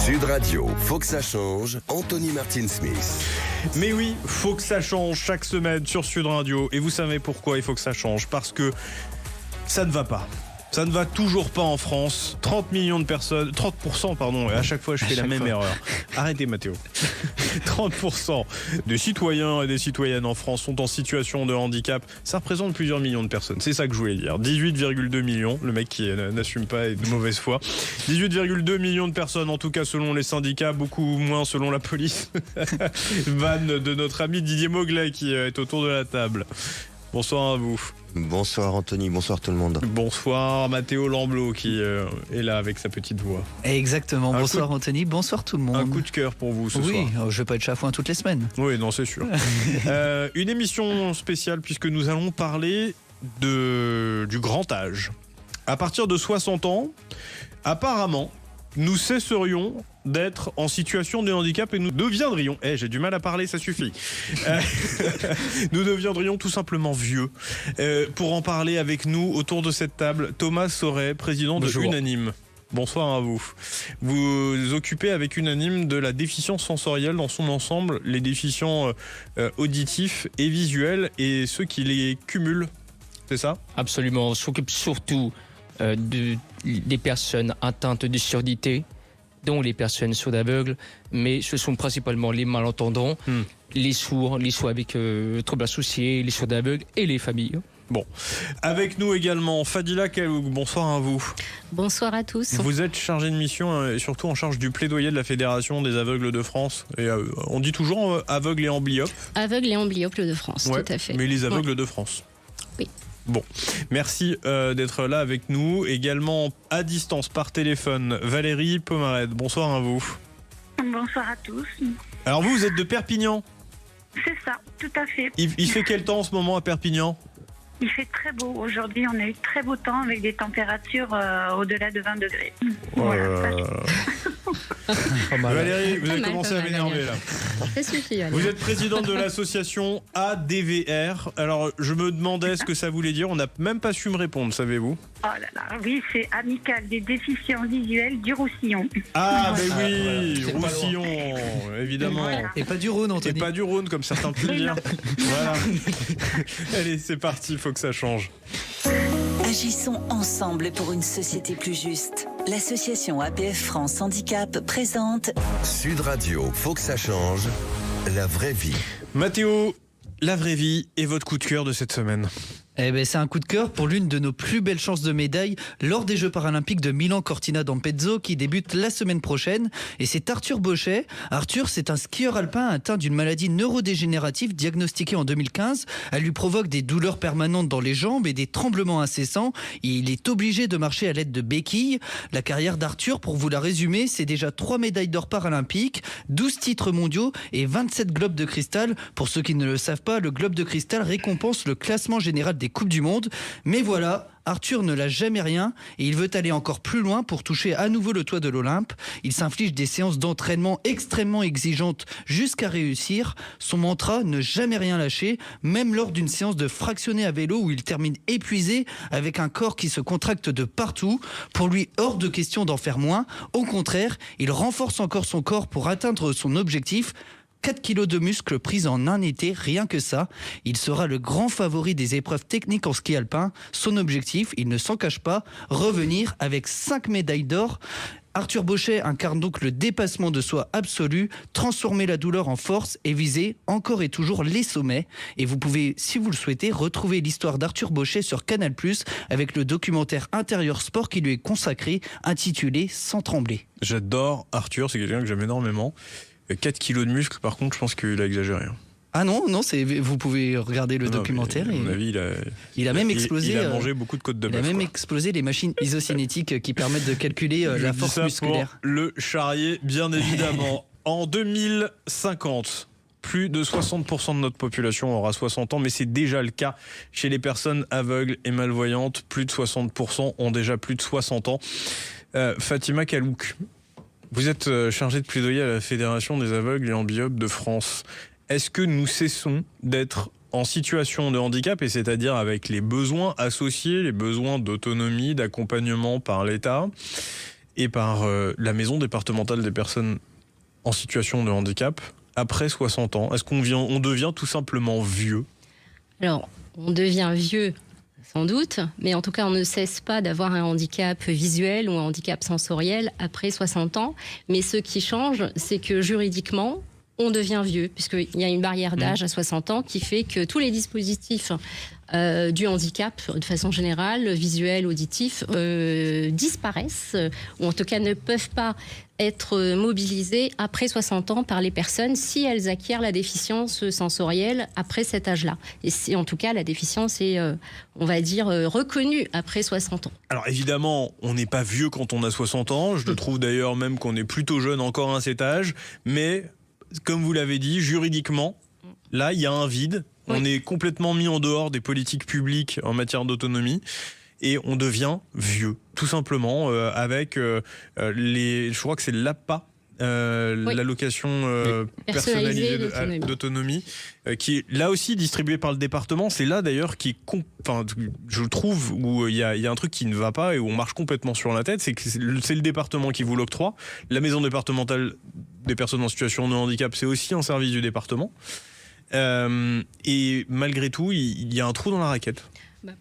Sud Radio, faut que ça change. Anthony Martin Smith. Mais oui, faut que ça change chaque semaine sur Sud Radio. Et vous savez pourquoi il faut que ça change? Parce que ça ne va pas. Ça ne va toujours pas en France. 30 millions de personnes, 30%, pardon, et à chaque fois je fais la même erreur. Arrêtez Mathéo. 30% des citoyens et des citoyennes en France sont en situation de handicap. Ça représente plusieurs millions de personnes. C'est ça que je voulais dire. 18,2 millions, le mec qui n'assume pas et de mauvaise foi. 18,2 millions de personnes, en tout cas selon les syndicats, beaucoup moins selon la police. Vanne de notre ami Didier Maugley qui est autour de la table. Bonsoir à vous. Bonsoir Anthony, bonsoir tout le monde. Bonsoir Mathéo Lamblot qui est là avec sa petite voix. Exactement, bonsoir Anthony, bonsoir tout le monde. Un coup de cœur pour vous ce soir. Oui, je vais pas être chafouin toutes les semaines. Oui, non, c'est sûr. Une émission spéciale puisque nous allons parler du grand âge. À partir de 60 ans, apparemment, nous cesserions d'être en situation de handicap et nous deviendrions, j'ai du mal à parler, ça suffit. Nous deviendrions tout simplement vieux. Pour en parler avec nous autour de cette table, Thomas Sauret, président de Unanime. Bonsoir à vous. Vous occupez avec Unanime de la déficience sensorielle dans son ensemble, les déficients auditifs et visuels et ceux qui les cumulent, c'est ça? Absolument, on s'occupe surtout des personnes atteintes de surdité, dont les personnes sourdes aveugles, mais ce sont principalement les malentendants, les sourds avec troubles associés, les sourds aveugles et les familles. Bon, avec nous également Fadila Kalouk, bonsoir à vous. Bonsoir à tous. Vous êtes chargé de mission et surtout en charge du plaidoyer de la Fédération des aveugles de France. Et on dit toujours aveugles et amblyopes. Aveugles et amblyopes de France, ouais, tout à fait. Mais les aveugles de France. Oui. Bon, merci d'être là avec nous. Également à distance par téléphone, Valérie Pomarède. Bonsoir à vous. Bonsoir à tous. Alors vous êtes de Perpignan? C'est ça, tout à fait. Il fait quel temps en ce moment à Perpignan? Il fait très beau. Aujourd'hui, on a eu très beau temps avec des températures au-delà de 20 degrés. Voilà. Valérie, vous avez commencé à m'énerver là. Ça suffit. Vous êtes présidente de l'association ADVR. Alors, je me demandais ce que ça voulait dire. On n'a même pas su me répondre, savez-vous? Oh là là, oui, c'est Amicale des déficients visuels du Roussillon. Ah, mais oui, C'est Roussillon, évidemment. Voilà. Et pas du Rhône, Anthony. Et pas du Rhône, comme certains peuvent dire. Voilà. Allez, c'est parti, il faut que ça change. Agissons ensemble pour une société plus juste. L'association APF France Handicap présente Sud Radio, faut que ça change. La vraie vie. Mathéo, la vraie vie est votre coup de cœur de cette semaine. Eh ben, c'est un coup de cœur pour l'une de nos plus belles chances de médaille lors des Jeux paralympiques de Milan-Cortina d'Ampezzo qui débutent la semaine prochaine. Et c'est Arthur Bauchet. Arthur, c'est un skieur alpin atteint d'une maladie neurodégénérative diagnostiquée en 2015. Elle lui provoque des douleurs permanentes dans les jambes et des tremblements incessants. Et il est obligé de marcher à l'aide de béquilles. La carrière d'Arthur, pour vous la résumer, c'est déjà 3 médailles d'or paralympiques, 12 titres mondiaux et 27 globes de cristal. Pour ceux qui ne le savent pas, le globe de cristal récompense le classement général des Coupes du Monde. Mais voilà, Arthur ne lâche jamais rien et il veut aller encore plus loin pour toucher à nouveau le toit de l'Olympe. Il s'inflige des séances d'entraînement extrêmement exigeantes jusqu'à réussir. Son mantra, ne jamais rien lâcher, même lors d'une séance de fractionné à vélo où il termine épuisé avec un corps qui se contracte de partout. Pour lui, hors de question d'en faire moins. Au contraire, il renforce encore son corps pour atteindre son objectif. 4 kilos de muscles pris en un été, rien que ça. Il sera le grand favori des épreuves techniques en ski alpin. Son objectif, il ne s'en cache pas, revenir avec 5 médailles d'or. Arthur Bauchet incarne donc le dépassement de soi absolu, transformer la douleur en force et viser encore et toujours les sommets. Et vous pouvez, si vous le souhaitez, retrouver l'histoire d'Arthur Bauchet sur Canal+, avec le documentaire Intérieur Sport qui lui est consacré, intitulé Sans trembler. J'adore Arthur, c'est quelqu'un que j'aime énormément. 4 kilos de muscles, par contre, je pense qu'il a exagéré. Ah non, vous pouvez regarder le documentaire. À mon avis, il a même explosé. Il a mangé beaucoup de côtes de bœuf. Il a même explosé les machines isocinétiques qui permettent de calculer la force musculaire. Pour le charrier, bien évidemment. En 2050, plus de 60% de notre population aura 60 ans, mais c'est déjà le cas chez les personnes aveugles et malvoyantes. Plus de 60% ont déjà plus de 60 ans. Fatima Kalouk, vous êtes chargée de plaidoyer à la Fédération des aveugles et amblyopes de France. Est-ce que nous cessons d'être en situation de handicap, et c'est-à-dire avec les besoins associés, les besoins d'autonomie, d'accompagnement par l'État? et par la maison départementale des personnes en situation de handicap après 60 ans? Est-ce on devient tout simplement vieux? Alors, on devient vieux, sans doute, mais en tout cas, on ne cesse pas d'avoir un handicap visuel ou un handicap sensoriel après 60 ans. Mais ce qui change, c'est que juridiquement, on devient vieux, puisqu'il y a une barrière d'âge à 60 ans qui fait que tous les dispositifs du handicap, de façon générale, visuel, auditif, disparaissent, ou en tout cas ne peuvent pas être mobilisés après 60 ans par les personnes si elles acquièrent la déficience sensorielle après cet âge-là. Et si, en tout cas, la déficience est, on va dire, reconnue après 60 ans. Alors évidemment, on n'est pas vieux quand on a 60 ans. Je trouve d'ailleurs même qu'on est plutôt jeune encore à cet âge. Mais comme vous l'avez dit, juridiquement, là, il y a un vide. Oui. On est complètement mis en dehors des politiques publiques en matière d'autonomie. Et on devient vieux, tout simplement, avec je crois que c'est l'APA, oui. L'allocation personnalisée d'autonomie, qui est là aussi distribuée par le département. C'est là d'ailleurs je trouve, où il y a un truc qui ne va pas et où on marche complètement sur la tête, c'est que c'est le département qui vous l'octroie. La maison départementale des personnes en situation de handicap, c'est aussi un service du département. Et malgré tout, il y a un trou dans la raquette.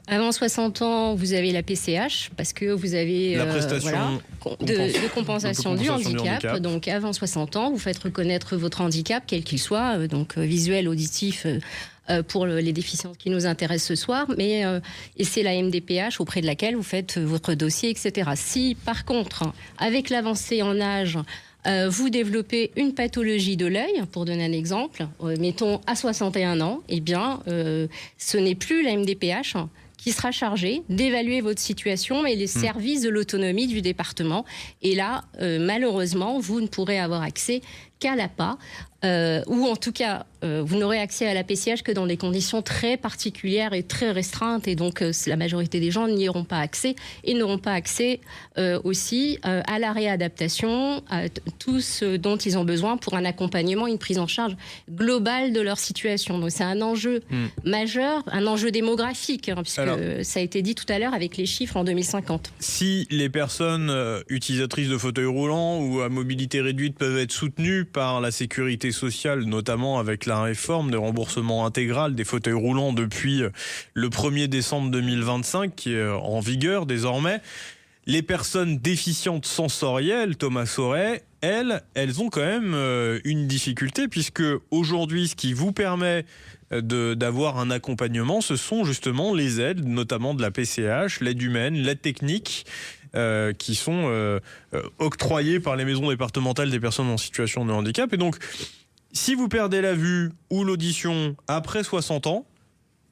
Avant 60 ans, vous avez la PCH parce que vous avez la prestation de compensation du handicap. Donc avant 60 ans, vous faites reconnaître votre handicap, quel qu'il soit, donc visuel, auditif, pour les déficiences qui nous intéressent ce soir. Mais et c'est la MDPH auprès de laquelle vous faites votre dossier, etc. Si par contre, avec l'avancée en âge, vous développez une pathologie de l'œil, pour donner un exemple, mettons à 61 ans, eh bien, ce n'est plus la MDPH qui sera chargée d'évaluer votre situation, mais les services de l'autonomie du département. Et là, malheureusement, vous ne pourrez avoir accès qu'à l'APA, ou en tout cas, vous n'aurez accès à la PCH que dans des conditions très particulières et très restreintes, et donc la majorité des gens n'y auront pas accès, et n'auront pas accès aussi à la réadaptation, à tout ce dont ils ont besoin pour un accompagnement, une prise en charge globale de leur situation. Donc c'est un enjeu majeur, un enjeu démographique, hein, puisque ça a été dit tout à l'heure avec les chiffres en 2050. Si les personnes utilisatrices de fauteuils roulants ou à mobilité réduite peuvent être soutenues par la sécurité sociale, notamment avec la réforme des remboursements intégral des fauteuils roulants depuis le 1er décembre 2025, qui est en vigueur désormais, les personnes déficientes sensorielles, Thomas Sauret, elles ont quand même une difficulté, puisque aujourd'hui, ce qui vous permet d'avoir un accompagnement, ce sont justement les aides, notamment de la PCH, l'aide humaine, l'aide technique, qui sont octroyées par les maisons départementales des personnes en situation de handicap. Et donc, si vous perdez la vue ou l'audition après 60 ans,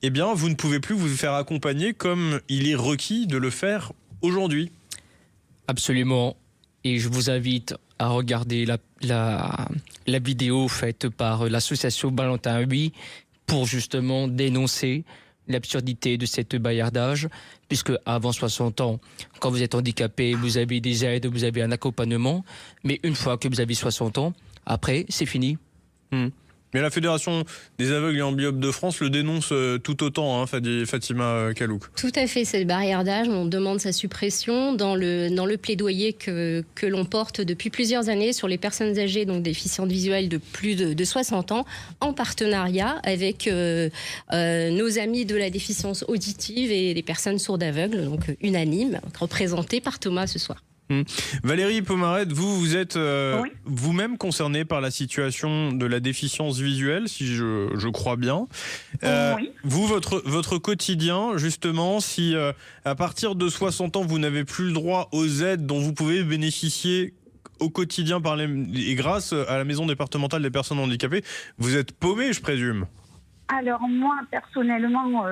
eh bien, vous ne pouvez plus vous faire accompagner comme il est requis de le faire aujourd'hui. Absolument. Et je vous invite à regarder la vidéo faite par l'association Valentin Huy pour justement dénoncer l'absurdité de cette baillardage, puisque avant 60 ans, quand vous êtes handicapé, vous avez des aides, vous avez un accompagnement, mais une fois que vous avez 60 ans, après, c'est fini. Mais la Fédération des aveugles et amblyopes de France le dénonce tout autant, hein, Fatima Kalouk. Tout à fait, cette barrière d'âge, on demande sa suppression dans le plaidoyer que l'on porte depuis plusieurs années sur les personnes âgées, donc déficientes visuelles de plus de 60 ans, en partenariat avec nos amis de la déficience auditive et les personnes sourdes aveugles, donc unanimes, représentées par Thomas ce soir. Valérie Pomaret, vous êtes vous-même concernée par la situation de la déficience visuelle, si je crois bien. Oui. Vous, votre quotidien, justement, si à partir de 60 ans, vous n'avez plus le droit aux aides dont vous pouvez bénéficier au quotidien et grâce à la maison départementale des personnes handicapées, vous êtes paumé, je présume. Alors moi, personnellement,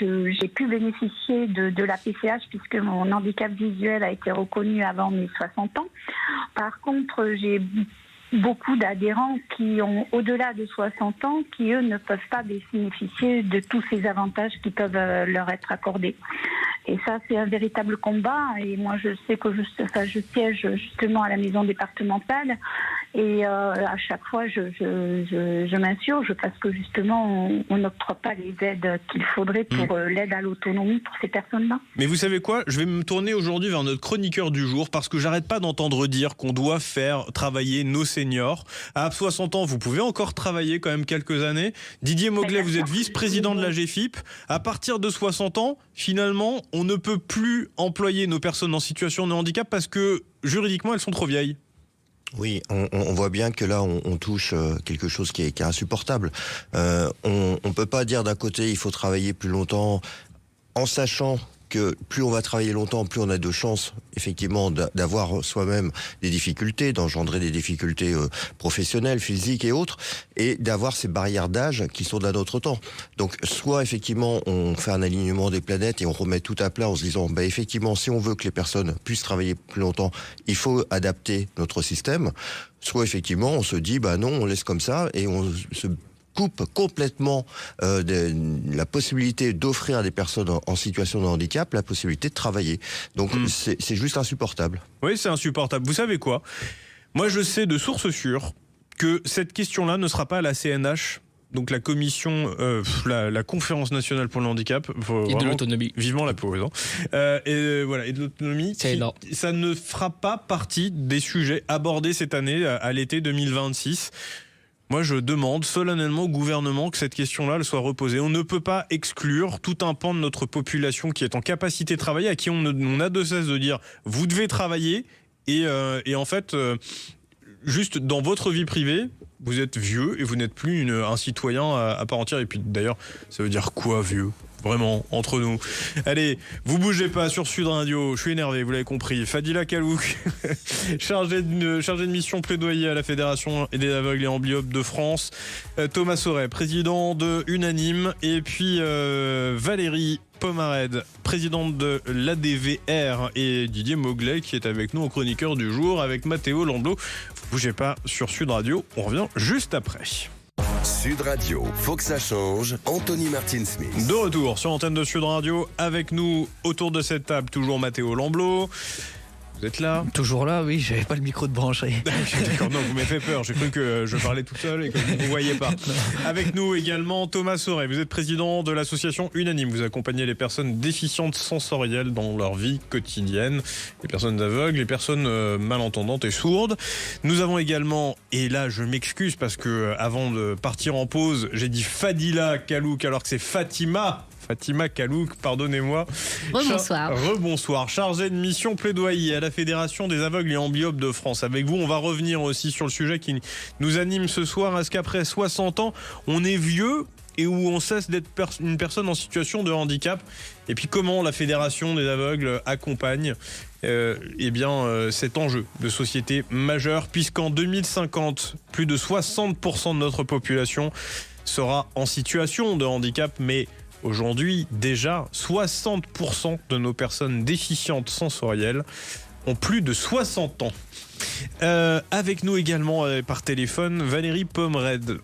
j'ai pu bénéficier de la PCH puisque mon handicap visuel a été reconnu avant mes 60 ans. Par contre, j'ai beaucoup d'adhérents qui ont au-delà de 60 ans qui, eux, ne peuvent pas bénéficier de tous ces avantages qui peuvent leur être accordés. Et ça, c'est un véritable combat. Et moi, je sais que je siège justement à la maison départementale. Et à chaque fois, je m'insurge parce que justement, on n'octroie pas les aides qu'il faudrait pour l'aide à l'autonomie pour ces personnes-là. Mais vous savez quoi ? Je vais me tourner aujourd'hui vers notre chroniqueur du jour parce que j'arrête pas d'entendre dire qu'on doit faire travailler nos seniors. À 60 ans, vous pouvez encore travailler quand même quelques années. Didier Moglet, vous êtes vice-président de la GFIP. À partir de 60 ans, finalement, on ne peut plus employer nos personnes en situation de handicap parce que juridiquement, elles sont trop vieilles. Oui, on voit bien que là, on touche quelque chose qui est insupportable. On ne peut pas dire d'un côté, il faut travailler plus longtemps en sachant que plus on va travailler longtemps, plus on a de chances, effectivement, d'avoir soi-même des difficultés, d'engendrer des difficultés professionnelles, physiques et autres, et d'avoir ces barrières d'âge qui sont d'un autre temps. Donc, soit, effectivement, on fait un alignement des planètes et on remet tout à plat en se disant, effectivement, si on veut que les personnes puissent travailler plus longtemps, il faut adapter notre système. Soit, effectivement, on se dit, non, on laisse comme ça et on se coupe complètement la possibilité d'offrir à des personnes en situation de handicap la possibilité de travailler. Donc c'est juste insupportable. Oui, c'est insupportable. Vous savez quoi ? Moi, je sais de source sûre que cette question-là ne sera pas à la CNH, donc la commission, la conférence nationale pour le handicap. Et de l'autonomie. Vivement la pause. Et de l'autonomie. Ça ne fera pas partie des sujets abordés cette année, à l'été 2026. Moi, je demande solennellement au gouvernement que cette question-là elle soit reposée. On ne peut pas exclure tout un pan de notre population qui est en capacité de travailler, à qui on a de cesse de dire « vous devez travailler ». Et en fait, juste dans votre vie privée, vous êtes vieux et vous n'êtes plus un citoyen à part entière. Et puis d'ailleurs, ça veut dire quoi, vieux ? Vraiment, entre nous. Allez, vous bougez pas sur Sud Radio, je suis énervé, vous l'avez compris. Fadila Kalouk, chargé de mission plaidoyer à la Fédération des aveugles et amblyopes de France. Thomas Sauret, président de Unanime. Et puis Valérie Pomarède, présidente de l'ADVR. Et Didier Moglet qui est avec nous en chroniqueur du jour avec Mathéo Lamblot. Vous bougez pas sur Sud Radio, on revient juste après. Sud Radio, faut que ça change. Anthony Martin-Smith. De retour sur l'antenne de Sud Radio, avec nous autour de cette table, toujours Mathéo Lamblot. Vous êtes là ? Toujours là, oui, j'avais pas le micro de branché. D'accord, non, vous m'avez fait peur. J'ai cru que je parlais tout seul et que vous ne vous voyez pas. Avec nous également Thomas Sauret. Vous êtes président de l'association Unanime. Vous accompagnez les personnes déficientes sensorielles dans leur vie quotidienne, les personnes aveugles, les personnes malentendantes et sourdes. Nous avons également, et là je m'excuse parce que avant de partir en pause, j'ai dit Fadila Kalouk alors que c'est Fatima Kalouk, pardonnez-moi. Rebonsoir. Rebonsoir. Chargé de mission plaidoyer à la Fédération des aveugles et amblyopes de France. Avec vous, on va revenir aussi sur le sujet qui nous anime ce soir. Est-ce qu'après 60 ans, on est vieux et où on cesse d'être une personne en situation de handicap ? Et puis comment la Fédération des aveugles accompagne cet enjeu de société majeur, puisqu'en 2050, plus de 60% de notre population sera en situation de handicap, mais aujourd'hui, déjà, 60% de nos personnes déficientes sensorielles ont plus de 60 ans. Avec nous également par téléphone, Valérie Pomarède,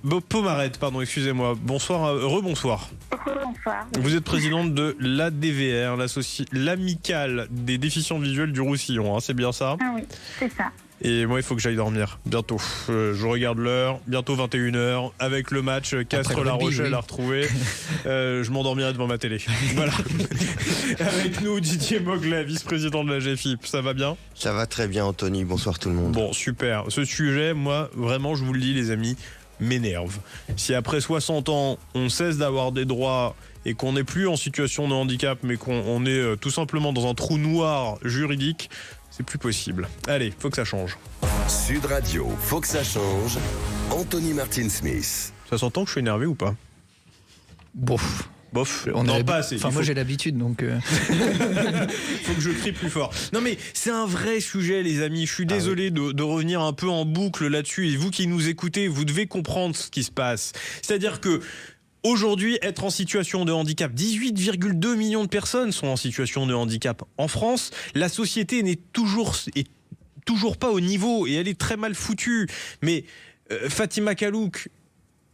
excusez-moi. Bonsoir, rebonsoir. Bonsoir. Vous êtes présidente de l'ADVR, l'amicale des déficients visuels du Roussillon, c'est bien ça ? Ah oui, c'est ça. Et moi, il faut que j'aille dormir bientôt. Je regarde l'heure, bientôt 21h, avec le match Castres-La Rochelle à retrouver. Je m'endormirai devant ma télé. Voilà. Avec nous, Didier Moglet, vice-président de la GFIP. Ça va bien ? Ça va très bien, Anthony. Bonsoir tout le monde. Bon, super. Ce sujet, moi, vraiment, je vous le dis, les amis, m'énerve. Si après 60 ans, on cesse d'avoir des droits et qu'on n'est plus en situation de handicap, mais qu'on est tout simplement dans un trou noir juridique, c'est plus possible. Allez, faut que ça change. Sud Radio, faut que ça change. Anthony Martin-Smith. Ça s'entend que je suis énervé ou pas ? Bof. Non, pas assez. Enfin, moi j'ai l'habitude, donc... Faut que je crie plus fort. Non mais c'est un vrai sujet, les amis. Je suis désolé de revenir un peu en boucle là-dessus. Et vous qui nous écoutez, vous devez comprendre ce qui se passe. C'est-à-dire que aujourd'hui, être en situation de handicap, 18,2 millions de personnes sont en situation de handicap en France. La société n'est toujours pas au niveau et elle est très mal foutue. Mais Fatima Kalouk,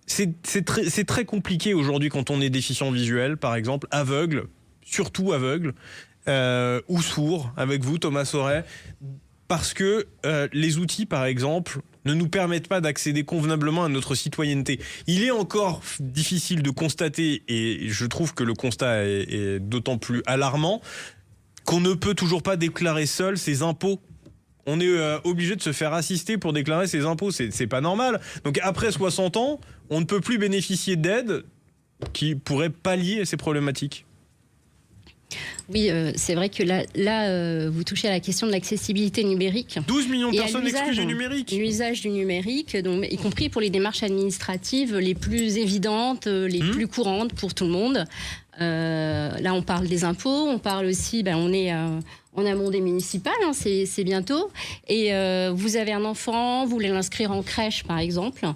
c'est très compliqué aujourd'hui quand on est déficient visuel, par exemple, aveugle, surtout aveugle, ou sourd, avec vous, Thomas Sauret, parce que les outils, par exemple, ne nous permettent pas d'accéder convenablement à notre citoyenneté. Il est encore difficile de constater, et je trouve que le constat est d'autant plus alarmant, qu'on ne peut toujours pas déclarer seul ses impôts. On est obligé de se faire assister pour déclarer ses impôts. C'est pas normal. Donc après 60 ans, on ne peut plus bénéficier d'aides qui pourraient pallier ces problématiques. Oui, c'est vrai que là vous touchez à la question de l'accessibilité numérique. 12 millions de personnes exclues du numérique. L'usage du numérique, donc, y compris pour les démarches administratives les plus évidentes, les plus courantes pour tout le monde. Là, on parle des impôts, on parle aussi, on est en amont des municipales, hein, c'est bientôt. Et vous avez un enfant, vous voulez l'inscrire en crèche, par exemple.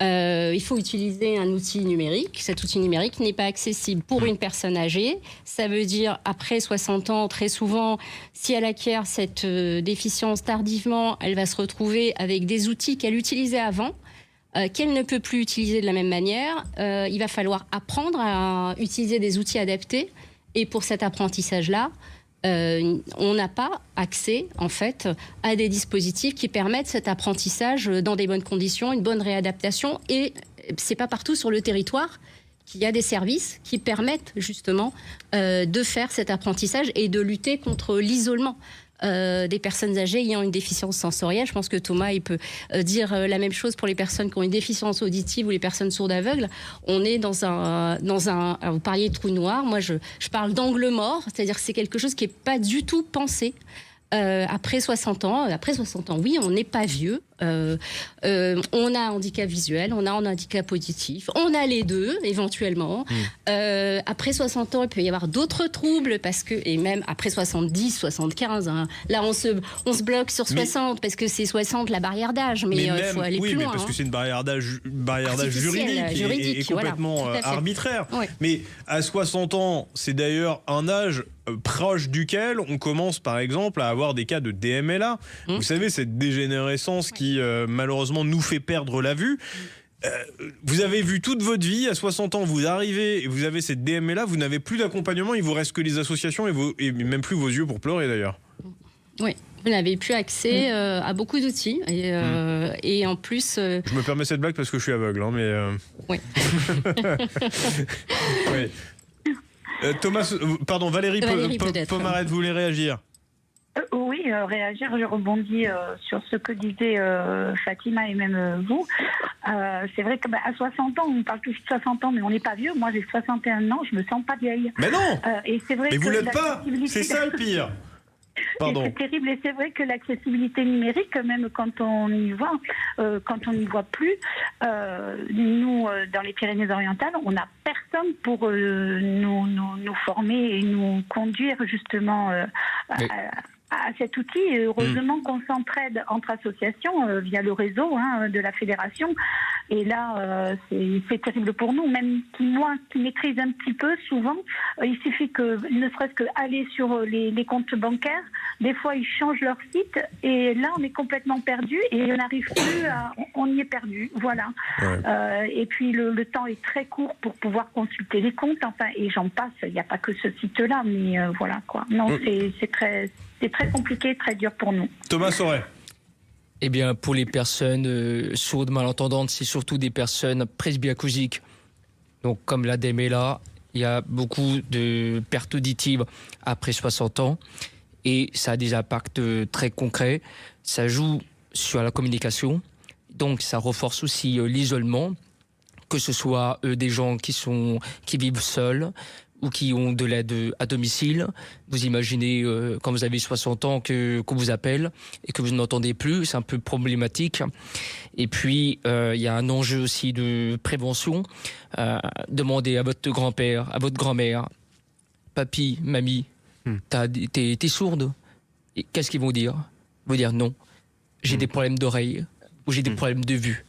Il faut utiliser un outil numérique. Cet outil numérique n'est pas accessible pour une personne âgée. Ça veut dire, après 60 ans, très souvent, si elle acquiert cette déficience tardivement, elle va se retrouver avec des outils qu'elle utilisait avant, qu'elle ne peut plus utiliser de la même manière. Il va falloir apprendre à utiliser des outils adaptés. Et pour cet apprentissage-là, on n'a pas accès, en fait, à des dispositifs qui permettent cet apprentissage dans des bonnes conditions, une bonne réadaptation. Et c'est pas partout sur le territoire qu'il y a des services qui permettent justement de faire cet apprentissage et de lutter contre l'isolement des personnes âgées ayant une déficience sensorielle. Je pense que Thomas, il peut dire la même chose pour les personnes qui ont une déficience auditive ou les personnes sourdes aveugles. On est dans un vous parliez de trou noir, moi je parle d'angle mort, c'est-à-dire que c'est quelque chose qui n'est pas du tout pensé. Après 60 ans, oui, on n'est pas vieux. On a un handicap visuel, on a un handicap auditif, on a les deux éventuellement. Après 60 ans, il peut y avoir d'autres troubles et même après 70, 75. Hein, là, on se bloque sur 60 parce que c'est 60 la barrière d'âge, mais il faut aller plus loin. Oui, parce que c'est une barrière d'âge juridique et complètement arbitraire. Ouais. Mais à 60 ans, c'est d'ailleurs un âge proche duquel on commence par exemple à avoir des cas de DMLA. Vous savez, cette dégénérescence qui malheureusement nous fait perdre la vue. Vous avez vu toute votre vie, à 60 ans vous arrivez et vous avez cette DMLA, vous n'avez plus d'accompagnement, il vous reste que les associations et même plus vos yeux pour pleurer d'ailleurs. Oui. Vous n'avez plus accès à beaucoup d'outils et en plus... Je me permets cette blague parce que je suis aveugle, hein, mais... Oui. Oui. Thomas, pardon, Valérie Pomarette, vous voulez réagir ? Oui, réagir, je rebondis sur ce que disait Fatima et même vous. C'est vrai qu'à 60 ans, on parle tous de 60 ans, mais on n'est pas vieux. Moi, j'ai 61 ans, je me sens pas vieille. Mais non et c'est vrai mais que vous l'êtes pas. C'est ça le pire. Pardon. C'est terrible et c'est vrai que l'accessibilité numérique, même quand on y voit, n'y voit plus, nous dans les Pyrénées-Orientales, on n'a personne pour nous former et nous conduire justement à cet outil. Et heureusement qu'on s'entraide entre associations via le réseau de la fédération. Et là, c'est terrible pour nous, même moi qui maîtrise un petit peu, souvent, il suffit que, ne serait-ce qu'aller sur les comptes bancaires, des fois ils changent leur site et là on est complètement perdu et on n'arrive plus on y est perdu, voilà. Ouais. Et puis le temps est très court pour pouvoir consulter les comptes, enfin, et j'en passe, il n'y a pas que ce site-là, mais voilà quoi. Non, c'est très compliqué, très dur pour nous. Thomas Sauret. Eh bien, pour les personnes sourdes, malentendantes, c'est surtout des personnes presbyacousiques. Donc, comme la DMLA, il y a beaucoup de pertes auditives après 60 ans et ça a des impacts très concrets. Ça joue sur la communication, donc ça renforce aussi l'isolement, que ce soit des gens qui vivent seuls ou qui ont de l'aide à domicile. Vous imaginez, quand vous avez 60 ans, qu'on vous appelle et que vous n'entendez plus, c'est un peu problématique. Et puis, il y a un enjeu aussi de prévention. Demandez à votre grand-père, à votre grand-mère, papy, mamie, t'es sourde. Et qu'est-ce qu'ils vont dire ? Ils vont dire non, j'ai des problèmes d'oreille ou j'ai des problèmes de vue.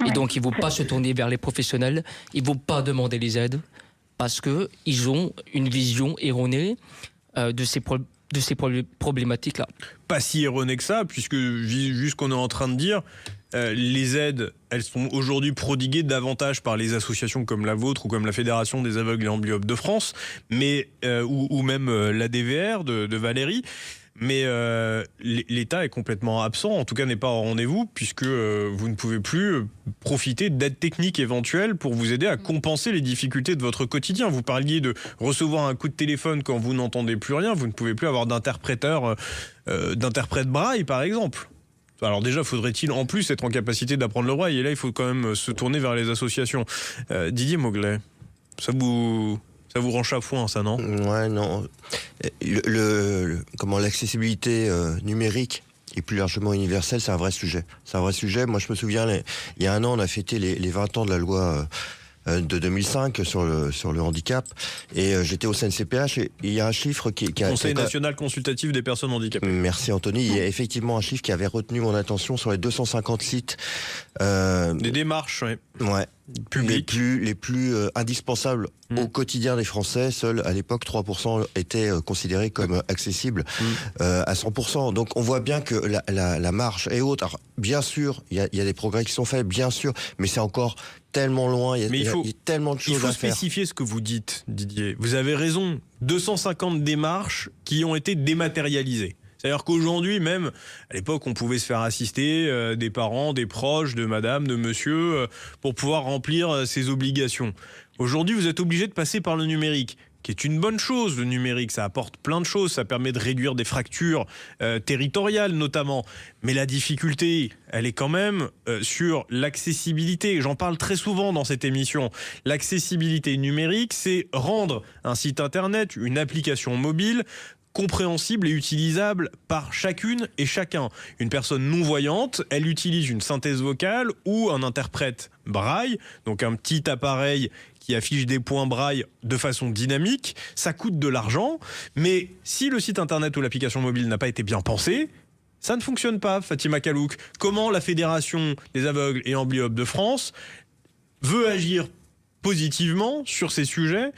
Et donc, il ne faut pas se tourner vers les professionnels, il ne faut pas demander les aides, parce qu'ils ont une vision erronée de ces problématiques-là. Pas si erronée que ça, puisque vu ce qu'on est en train de dire, les aides, elles sont aujourd'hui prodiguées davantage par les associations comme la vôtre ou comme la Fédération des aveugles et amblyopes de France, mais ou même la DVR de Valérie. mais l'État est complètement absent, en tout cas n'est pas au rendez-vous, puisque vous ne pouvez plus profiter d'aides techniques éventuelles pour vous aider à compenser les difficultés de votre quotidien. Vous parliez de recevoir un coup de téléphone quand vous n'entendez plus rien, vous ne pouvez plus avoir d'interprète braille par exemple. Alors déjà, faudrait-il en plus être en capacité d'apprendre le braille, et là il faut quand même se tourner vers les associations. Didier Moglet, ça vous rend chafouin, ça, non ? Ouais, non. L'accessibilité numérique et plus largement universelle, c'est un vrai sujet. Moi, je me souviens, il y a un an, on a fêté les 20 ans de la loi de 2005 sur le handicap, et j'étais au CNCPH, et il y a un chiffre qui Conseil national consultatif des personnes handicapées. Merci Anthony. Il y a effectivement un chiffre qui avait retenu mon attention sur les 250 sites. Des démarches, ouais. Publiques. Les plus indispensables au quotidien des Français. Seuls, à l'époque, 3% étaient considérés comme accessibles à 100%. Donc on voit bien que la marche est haute. Alors, bien sûr, il y a des progrès qui sont faits, bien sûr, mais c'est encore tellement loin. Il y a tellement de choses à faire. Il faut spécifier ce que vous dites, Didier. Vous avez raison. 250 démarches qui ont été dématérialisées. C'est-à-dire qu'aujourd'hui, même, à l'époque, on pouvait se faire assister des parents, des proches, de madame, de monsieur, pour pouvoir remplir ses obligations. Aujourd'hui, vous êtes obligé de passer par le numérique, qui est une bonne chose. Le numérique, ça apporte plein de choses, ça permet de réduire des fractures territoriales notamment. Mais la difficulté, elle est quand même sur l'accessibilité. J'en parle très souvent dans cette émission. L'accessibilité numérique, c'est rendre un site internet, une application mobile, compréhensible et utilisable par chacune et chacun. Une personne non-voyante, elle utilise une synthèse vocale ou un interprète braille, donc un petit appareil qui affiche des points braille de façon dynamique. Ça coûte de l'argent, mais si le site internet ou l'application mobile n'a pas été bien pensé, ça ne fonctionne pas, Fatima Kalouk. Comment la Fédération des aveugles et amblyopes de France veut agir positivement sur ces sujets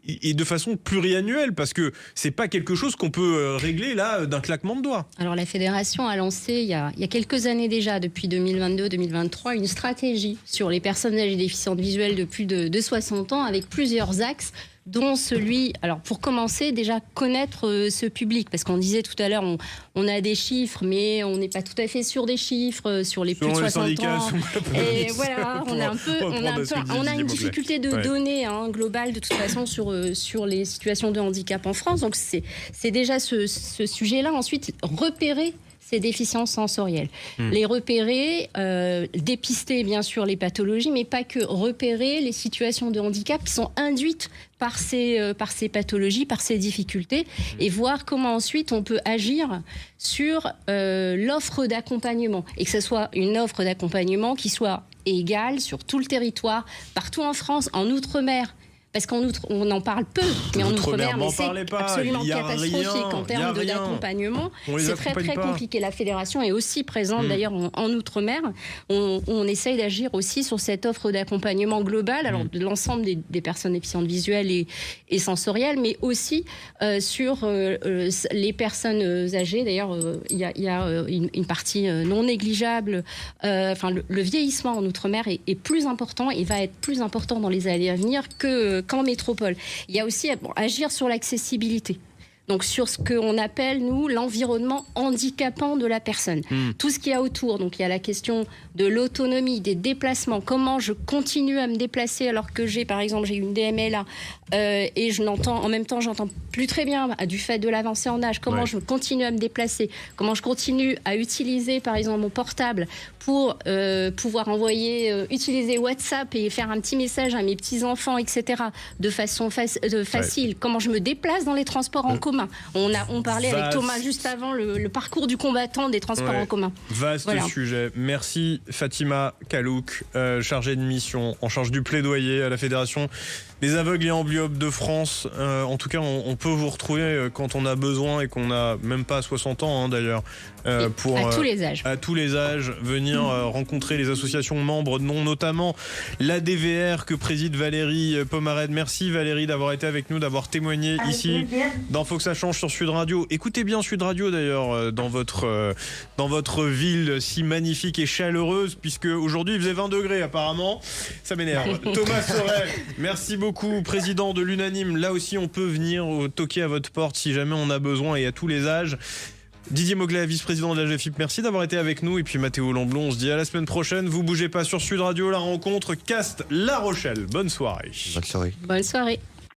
et de façon pluriannuelle, parce que c'est pas quelque chose qu'on peut régler là d'un claquement de doigts. Alors la fédération a lancé il y a quelques années déjà, depuis 2022-2023, une stratégie sur les personnes âgées déficientes visuelles de plus de 60 ans, avec plusieurs axes, dont celui, alors pour commencer, déjà connaître ce public, parce qu'on disait tout à l'heure, on a des chiffres, mais on n'est pas tout à fait sûr des chiffres sur les plus de 60 ans. Et voilà, on a une difficulté de données globale de toute façon sur les situations de handicap en France. Donc c'est déjà ce sujet-là. Ensuite, repérer ces déficiences sensorielles. Les repérer, dépister bien sûr les pathologies, mais pas que, repérer les situations de handicap qui sont induites par ces pathologies, par ces difficultés, et voir comment ensuite on peut agir sur l'offre d'accompagnement, et que ce soit une offre d'accompagnement qui soit égale sur tout le territoire, partout en France, en Outre-mer. Parce qu'en outre, on en parle peu, mais en Outre-mer, c'est absolument catastrophique en termes d'accompagnement. C'est très très compliqué. La fédération est aussi présente d'ailleurs en Outre-mer. On essaye d'agir aussi sur cette offre d'accompagnement globale, alors de l'ensemble des personnes déficientes visuelles et sensorielles, mais aussi sur les personnes âgées. D'ailleurs, il y a une partie non négligeable. Le vieillissement en Outre-mer est plus important et va être plus important dans les années à venir qu'en métropole. Il y a aussi agir sur l'accessibilité. Donc sur ce qu'on appelle, nous, l'environnement handicapant de la personne. Tout ce qu'il y a autour. Donc il y a la question de l'autonomie, des déplacements. Comment je continue à me déplacer alors que j'ai une DMLA et en même temps, j'entends plus très bien du fait de l'avancée en âge. Comment je continue à me déplacer. Comment je continue à utiliser, par exemple, mon portable pour pouvoir utiliser WhatsApp et faire un petit message à mes petits-enfants, etc. de façon facile. Comment je me déplace dans les transports en commun. On parlait avec Thomas juste avant le parcours du combattant des transports en commun. Vaste sujet. Merci Fatima Kalouk, chargée de mission, en charge du plaidoyer à la Fédération des aveugles et amblyopes de France. En tout cas, on peut vous retrouver quand on a besoin et qu'on n'a même pas 60 ans d'ailleurs. Pour, à tous les âges. À tous les âges, venir rencontrer les associations membres, notamment la DVR que préside Valérie Pomarède. Merci Valérie d'avoir été avec nous, d'avoir témoigné ici dans Faut que ça change sur Sud Radio. Écoutez bien Sud Radio d'ailleurs dans votre ville si magnifique et chaleureuse, puisque aujourd'hui il faisait 20 degrés apparemment. Ça m'énerve. Thomas Sorel, merci beaucoup, président de l'Unanime. Là aussi on peut venir toquer à votre porte si jamais on a besoin, et à tous les âges. Didier Moglet, vice-président de la GFIP, merci d'avoir été avec nous. Et puis Mathéo Lamblon, on se dit à la semaine prochaine. Vous bougez pas sur Sud Radio, la rencontre Cast La Rochelle. Bonne soirée. Bonne soirée. Bonne soirée.